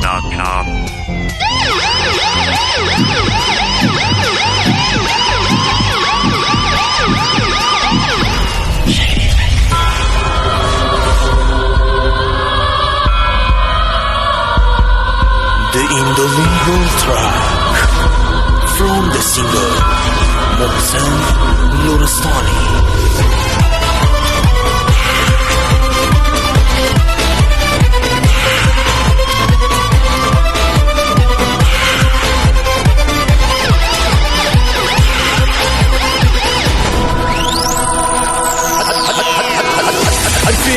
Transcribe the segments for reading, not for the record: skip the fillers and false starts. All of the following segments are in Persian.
BeatStars.com. The Indolingo track from the singer Mohsen Nuristani.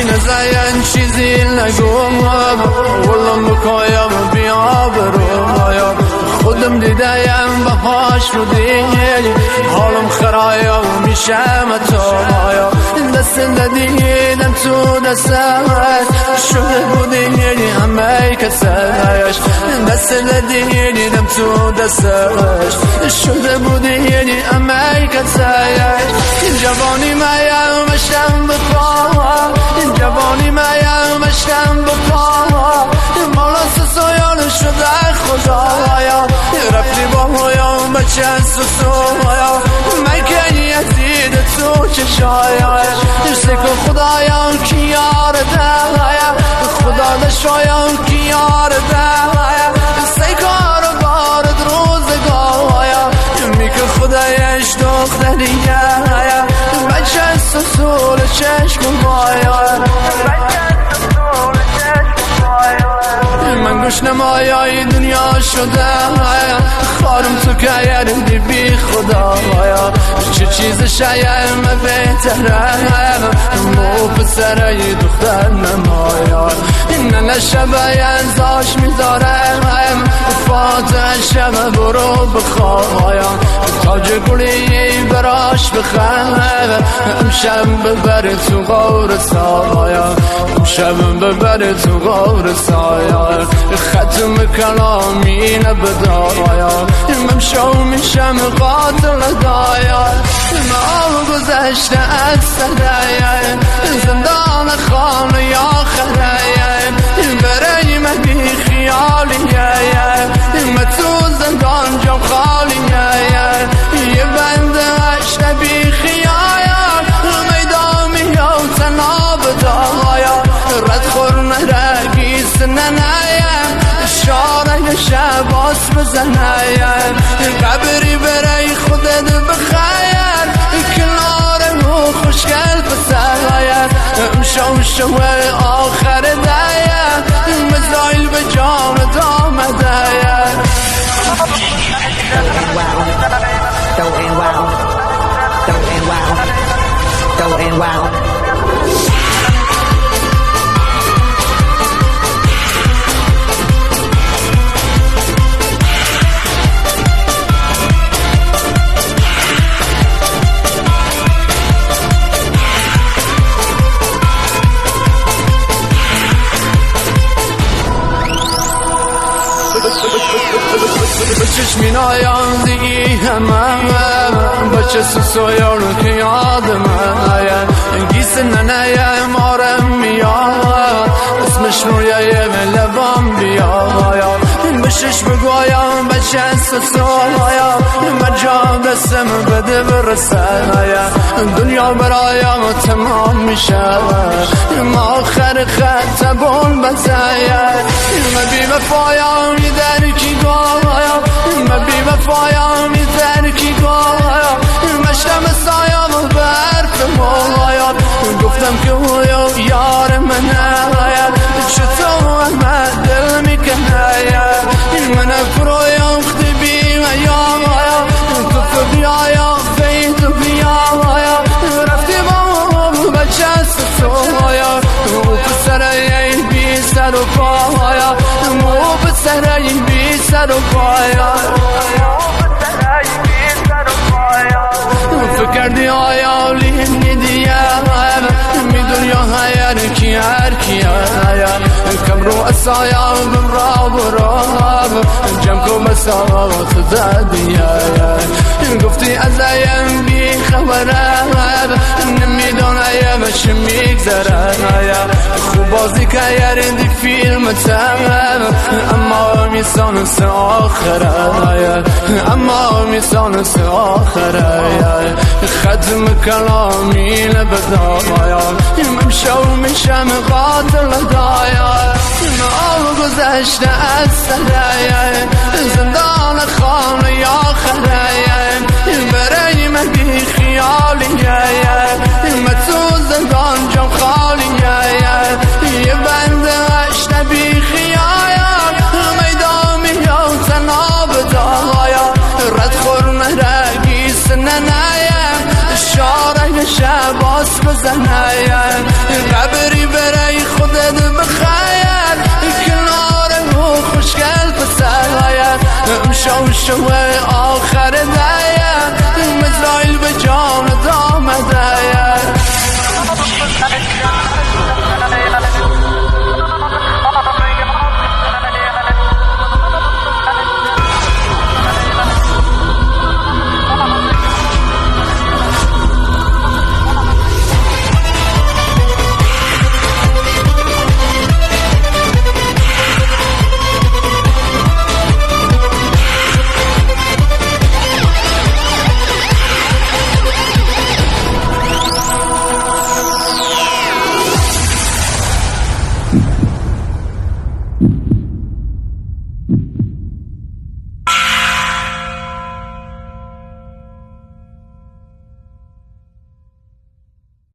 نزاین چیزی نگم ولم بکایم بیابرم خودم دیدم بهاش رو دیگه حالم خرایم میشم تایا دست دیدم تو دستم شده بودی همه کسش دست دیدم تو دستش شده بودی همه کسش جوانی مایم مشم بپا جوانی مایم مشم بپا مالا سسایان شده خدایا رفتی با هایم بچه سسایا مکنی ازید تو چشایش سکو خدایم کی یار دهایا خدا دشایم کی یار دهایا سکار بارد روزگایا میکن خدایش دختریه بچه سسول چشم بایا من گوش نمایای دنیا شده خارم تو که یردی بی خدا چه چیز شایم بهتره مو پسره دختر نمایا نه شبه ازاش میدارم فاتح شبه برو بخوایم تاج گلی براش بخواه امشب ببر تو غور سایا امشب ببر تو غور سایا ختم کلامی نبدایا ممشو میشم قاتل دایا ما گذشته اکسده زندان خانه یا خده برای من بی خیالیه من تو زندان جام خالیه یه بنده اشته بی خیال میدامی یا تناب دایا رد خور نرگیس ننایم شاره شباس بزنایم قبری برای خودت بخیر کنار مو خوشگل بسایم شو آخر دایم مزایل به جام دام دایم Going wild. بچشمین آیان دیگی همه بچه سویارو که یادم گیس ننه مارم میاد اسمش رویه لبام بیاد بشش بگویم بچه سویا مجا دستم بده برسه دنیا برایم تمام میشه ما آخر خط بول بزایم من بی وفایم درکی گایم من بی وفایم درکی گایم مشتم سایم برف مایم گفتم که هویو یار منه چطور من دل میکنه من فرویم خدی بی ویام تو بیایم فید بیایم رفتی با بچه سسایا مو پسره بی سر و پایا مو پسره بی سر و پایا فکردی آیا لینی دیم میدونی هر کی کم رو اسایا بمرا برام جمع کم مساوات زدیه گفتی ازایم بی خبره نمیدونه چه میگذره خوب بازی که یارندی فیلم متهم اما میسان آخره اما میسان آخره ختم کلامی لبدایا ممشو میشم قاتل دایا نام گذشته از سده زندان خانه یا خره برای مدی خیالیه متو زندان جم خالی